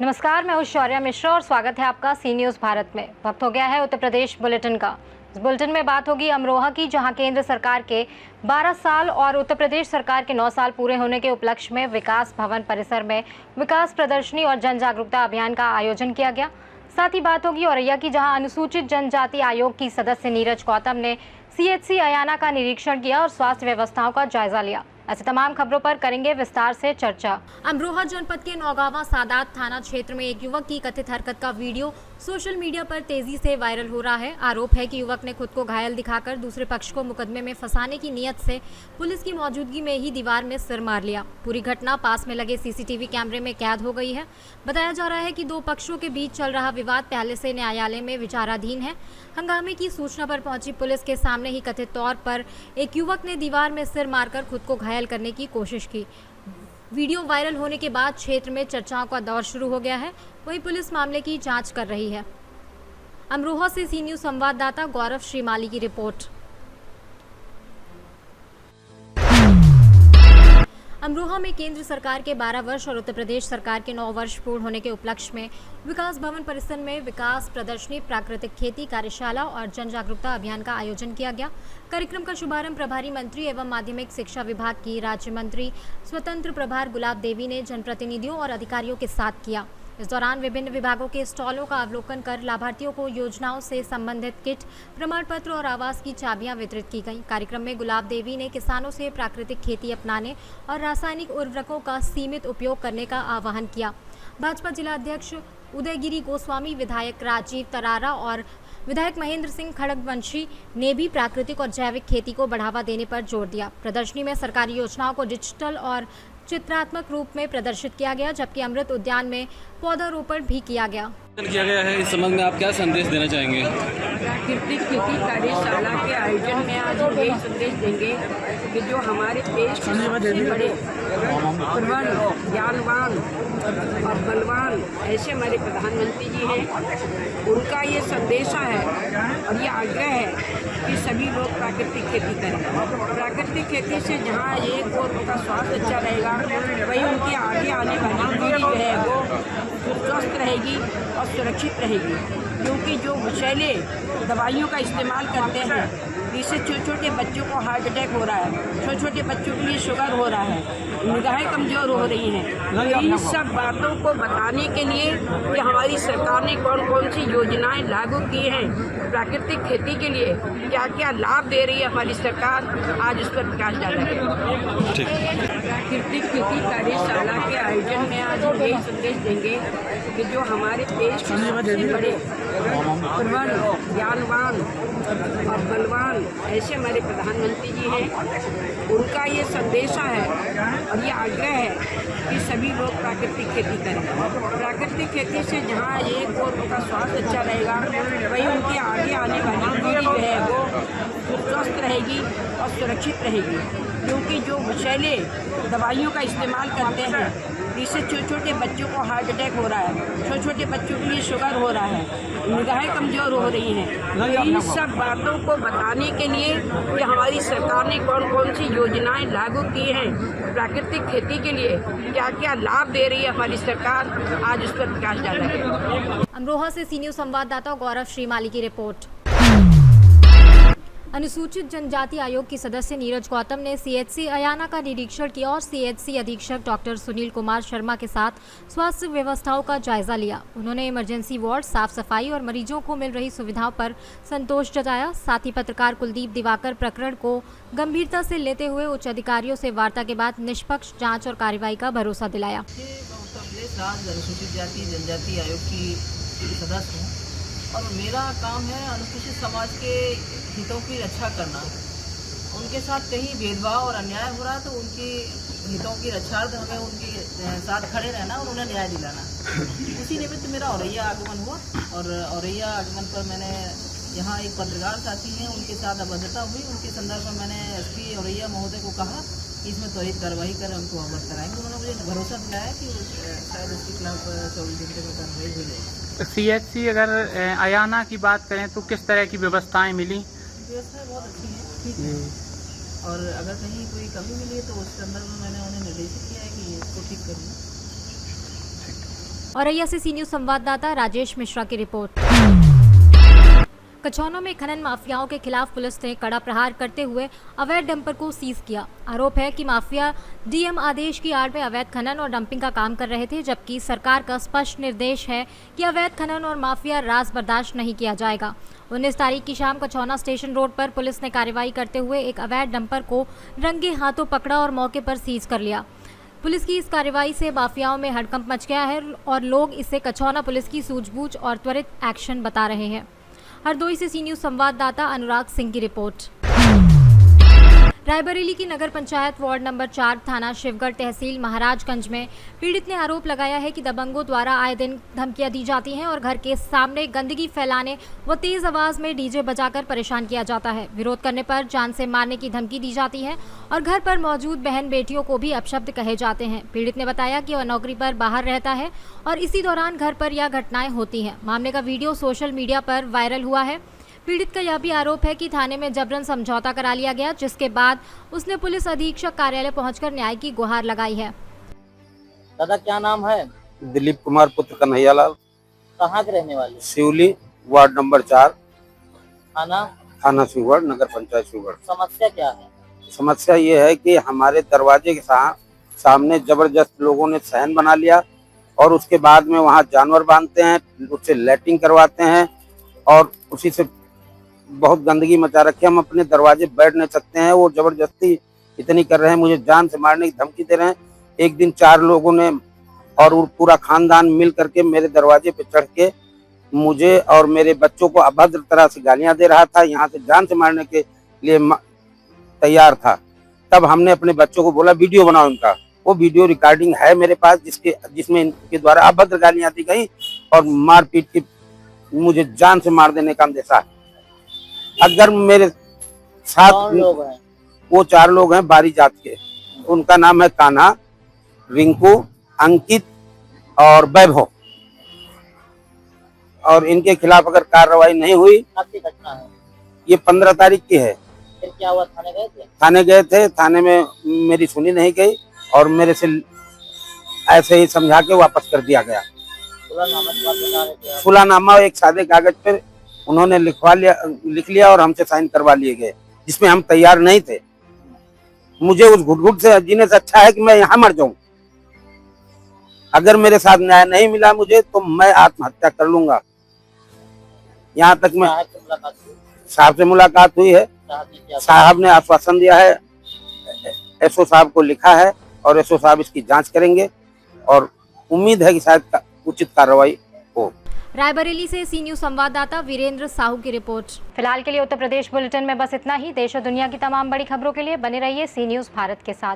नमस्कार, मैं हूं शौर्या मिश्रा और स्वागत है आपका सी न्यूज़ भारत में। वक्त हो गया है उत्तर प्रदेश बुलेटिन का। इस बुलेटिन में बात होगी अमरोहा की, जहां केंद्र सरकार के 12 साल और उत्तर प्रदेश सरकार के 9 साल पूरे होने के उपलक्ष्य में विकास भवन परिसर में विकास प्रदर्शनी और जन जागरूकता अभियान का आयोजन किया गया। साथ ही बात होगी औरैया की, जहां अनुसूचित जनजाति आयोग की सदस्य नीरज गौतम ने CHC अयाना का निरीक्षण किया और स्वास्थ्य व्यवस्थाओं का जायजा लिया। ऐसे तमाम खबरों पर करेंगे विस्तार से चर्चा। अमरोहा जनपद के नौगावा सादात थाना क्षेत्र में एक युवक की कथित हरकत का वीडियो सोशल मीडिया पर तेजी से वायरल हो रहा है। आरोप है कि युवक ने खुद को घायल दिखाकर दूसरे पक्ष को मुकदमे में फंसाने की नीयत से पुलिस की मौजूदगी में ही दीवार में सिर मार लिया। पूरी घटना पास में लगे CCTV कैमरे में कैद हो गई है। बताया जा रहा है कि दो पक्षों के बीच चल रहा विवाद पहले से न्यायालय में विचाराधीन है। हंगामे की सूचना पर पहुंची पुलिस के सामने ही कथित तौर पर एक युवक ने दीवार में सिर मारकर खुद को घायल करने की कोशिश की। वीडियो वायरल होने के बाद क्षेत्र में चर्चाओं का दौर शुरू हो गया है। वहीं पुलिस मामले की जांच कर रही है। अमरोहा से सी न्यूज़ संवाददाता गौरव श्रीमाली की रिपोर्ट। अमरोहा में केंद्र सरकार के 12 वर्ष और उत्तर प्रदेश सरकार के 9 वर्ष पूर्ण होने के उपलक्ष्य में विकास भवन परिसर में विकास प्रदर्शनी, प्राकृतिक खेती कार्यशाला और जन जागरूकता अभियान का आयोजन किया गया। कार्यक्रम का शुभारंभ प्रभारी मंत्री एवं माध्यमिक शिक्षा विभाग की राज्य मंत्री स्वतंत्र प्रभार गुलाब देवी ने जनप्रतिनिधियों और अधिकारियों के साथ किया। इस दौरान विभिन्न विभागों के स्टॉलों का अवलोकन कर लाभार्थियों को योजनाओं से संबंधित किट, प्रमाण पत्र और आवास की चाबियां वितरित की गईं। कार्यक्रम में गुलाब देवी ने किसानों से प्राकृतिक खेती अपनाने और रासायनिक उर्वरकों का सीमित उपयोग करने का आह्वान किया। भाजपा जिला अध्यक्ष उदयगिरी गोस्वामी, विधायक राजीव तरारा और विधायक महेंद्र सिंह खड़गवंशी ने भी प्राकृतिक और जैविक खेती को बढ़ावा देने पर जोर दिया। प्रदर्शनी में सरकारी योजनाओं को डिजिटल और चित्रात्मक रूप में प्रदर्शित किया गया, जबकि अमृत उद्यान में पौधारोपण भी किया गया है। इस संबंध में आप क्या संदेश देना चाहेंगे? प्राकृतिक खेती कार्यशाला के आयोजन में आज हम यही संदेश देंगे कि जो हमारे देश के सबसे बड़े प्रबल, ज्ञानवान और बलवान ऐसे हमारे प्रधानमंत्री जी हैं, उनका ये संदेशा है और ये आग्रह है कि सभी लोग प्राकृतिक खेती करें। प्राकृतिक खेती से जहाँ एक और उनका स्वास्थ्य अच्छा रहेगा, वहीं उनकी आगे आने वाली पीढ़ी जो है वो स्वस्थ रहेगी और सुरक्षित रहेगी। क्योंकि जो विषैले दवाइयों का इस्तेमाल करते हैं, जिससे छोटे छोटे बच्चों को हार्ट अटैक हो रहा है, छोटे छोटे बच्चों के लिए शुगर हो रहा है, निगाहें कमज़ोर हो रही हैं। इन सब बातों को बताने के लिए कि हमारी सरकार ने कौन कौन सी योजनाएं लागू की हैं, प्राकृतिक खेती के लिए क्या क्या लाभ दे रही है हमारी सरकार, आज उस पर प्रकाश डाला है। प्राकृतिक खेती कार्यशाला के आयोजन में आज हम यही संदेश देंगे कि जो हमारे देश के सबसे बड़े प्रबल, ज्ञानवान और बलवान ऐसे हमारे प्रधानमंत्री जी हैं, उनका ये संदेशा है और ये आग्रह है कि सभी लोग प्राकृतिक खेती करें। प्राकृतिक खेती से जहाँ एक और उनका स्वास्थ्य अच्छा रहेगा, वहीं उनकी आगे आने वाली पीढ़ी जो है वो स्वस्थ रहेगी और सुरक्षित रहेगी। क्योंकि जो विषैले दवाइयों का इस्तेमाल करते हैं, जिससे छोटे छोटे बच्चों को हार्ट अटैक हो रहा है, छोटे छोटे बच्चों के लिए शुगर हो रहा है, निगाहें कमज़ोर हो रही हैं। इन सब बातों को बताने के लिए कि हमारी सरकार ने कौन कौन सी योजनाएं लागू की हैं, प्राकृतिक खेती के लिए क्या क्या लाभ दे रही है हमारी सरकार, आज उस पर प्रकाश डाला है। अमरोहा से सी न्यूज़ संवाददाता गौरव श्रीमाली की रिपोर्ट। अनुसूचित जनजाति आयोग की सदस्य नीरज गौतम ने CHC अयाना का निरीक्षण किया और CHC अधीक्षक डॉक्टर सुनील कुमार शर्मा के साथ स्वास्थ्य व्यवस्थाओं का जायजा लिया। उन्होंने इमरजेंसी वार्ड, साफ सफाई और मरीजों को मिल रही सुविधाओं पर संतोष जताया। साथ ही पत्रकार कुलदीप दिवाकर प्रकरण को गंभीरता से लेते हुए उच्च अधिकारियों से वार्ता के बाद निष्पक्ष जाँच और कार्रवाई का भरोसा दिलाया। अनुसूचित जाति जनजाति आयोग की सदस्य हूँ और मेरा काम है अनुसूचित समाज के हितों की रक्षा करना। उनके साथ कहीं भेदभाव और अन्याय हो रहा है तो उनकी हितों की रक्षार्थ हमें उनके साथ खड़े रहना और उन्हें न्याय दिलाना। उसी निमित्त मेरा औरैया आगमन हुआ और औरैया आगमन पर मैंने यहाँ एक पत्रकार साथी हैं, उनके साथ अभद्रता हुई। उनके संदर्भ में मैंने SP औरैया महोदय को कहा कि इसमें त्वरित कार्रवाई कर हमको अवगत कराएंगे। उन्होंने मुझे भरोसा दिलाया कि शायद उसके खिलाफ 24 घंटे में कार्रवाई हो जाएगी। CHC अगर अयाना की बात करें तो किस तरह की व्यवस्थाएं मिली? व्यवस्थाएं बहुत अच्छी हैं, ठीक है। और अगर कहीं कोई कमी मिली है तो उस संदर्भ में मैंने उन्हें निर्देशित किया है कि इसको ठीक करिए। औरैया से सी न्यूज़ संवाददाता राजेश मिश्रा की रिपोर्ट। कछौनों में खनन माफियाओं के खिलाफ पुलिस ने कड़ा प्रहार करते हुए अवैध डंपर को सीज किया। आरोप है कि माफिया डीएम आदेश की आड़ में अवैध खनन और डंपिंग का काम कर रहे थे, जबकि सरकार का स्पष्ट निर्देश है कि अवैध खनन और माफिया राज बर्दाश्त नहीं किया जाएगा। 19 तारीख की शाम कछौना स्टेशन रोड पर पुलिस ने कार्रवाई करते हुए एक अवैध डंपर को रंगे हाथों पकड़ा और मौके पर सीज कर लिया। पुलिस की इस कार्रवाई से माफियाओं में हड़कंप मच गया है और लोग इसे कछौना पुलिस की सूझबूझ और त्वरित एक्शन बता रहे हैं। हरदोई से सी न्यूज़ संवाददाता अनुराग सिंह की रिपोर्ट। रायबरेली की नगर पंचायत वार्ड नंबर 4 थाना शिवगढ़ तहसील महाराजगंज में पीड़ित ने आरोप लगाया है कि दबंगों द्वारा आए दिन धमकियां दी जाती हैं और घर के सामने गंदगी फैलाने व तेज आवाज में डीजे बजाकर परेशान किया जाता है। विरोध करने पर जान से मारने की धमकी दी जाती है और घर पर मौजूद बहन बेटियों को भी अपशब्द कहे जाते हैं। पीड़ित ने बताया कि वह नौकरी पर बाहर रहता है और इसी दौरान घर पर यह घटनाएं होती हैं। मामले का वीडियो सोशल मीडिया पर वायरल हुआ है। पीड़ित का यह भी आरोप है कि थाने में जबरन समझौता करा लिया गया, जिसके बाद उसने पुलिस अधीक्षक कार्यालय पहुंचकर न्याय की गुहार लगाई है। दादा क्या नाम है? दिलीप कुमार पुत्र कन्हैयालाल। कहाँ के रहने वाले? शिवली वार्ड नंबर 4 थाना शिवगढ़ नगर पंचायत शिवगढ़। समस्या क्या है? समस्या ये है कि हमारे दरवाजे के सामने जबरदस्त लोगों ने सहन बना लिया और उसके बाद में वहाँ जानवर बांधते हैं, उससे लैट्रिन करवाते हैं और उसी से बहुत गंदगी मचा रखी है। हम अपने दरवाजे बैठ नहीं सकते हैं। वो जबरदस्ती इतनी कर रहे हैं, मुझे जान से मारने की धमकी दे रहे हैं। एक दिन 4 लोगों ने और पूरा खानदान मिल करके मेरे दरवाजे पे चढ़ के मुझे और मेरे बच्चों को अभद्र तरह से गालियां दे रहा था, यहाँ से जान से मारने के लिए तैयार था। तब हमने अपने बच्चों को बोला वीडियो बनाओ इनका। वो वीडियो रिकॉर्डिंग है मेरे पास जिसमें इनके द्वारा अभद्र गालियां दी गई और मारपीट की मुझे जान से मार देने का अंदेशा है। अगर मेरे साथ लोग हैं? वो 4 लोग हैं बारी जात के। उनका नाम है कान्हा, रिंकू, अंकित और वैभव। और इनके खिलाफ अगर कार्रवाई नहीं हुई, कब की घटना है? ये 15 तारीख की है। फिर क्या हुआ? थाने गए थे? थाने गए थे, थाने में मेरी सुनी नहीं गई और मेरे से ऐसे ही समझा के वापस कर दिया गया। सुलानामा एक सादे कागज पर उन्होंने लिख लिया और हमसे साइन करवा लिए गए, जिसमें हम तैयार नहीं थे। मुझे उस घुट-घुट से जीने से अच्छा है कि मैं यहाँ मर जाऊं। अगर मेरे साथ न्याय नहीं मिला मुझे तो मैं आत्महत्या कर लूंगा। यहाँ तक मैं साहब से मुलाकात हुई है। साहब ने आश्वासन दिया है, एसओ साहब को लिखा है और एसओ साहब इसकी जांच करेंगे और उम्मीद है कि शायद उचित कार्रवाई हो। रायबरेली से सी न्यूज़ संवाददाता वीरेंद्र साहू की रिपोर्ट। फिलहाल के लिए उत्तर प्रदेश बुलेटिन में बस इतना ही। देश और दुनिया की तमाम बड़ी खबरों के लिए बने रहिए सी न्यूज़ भारत के साथ।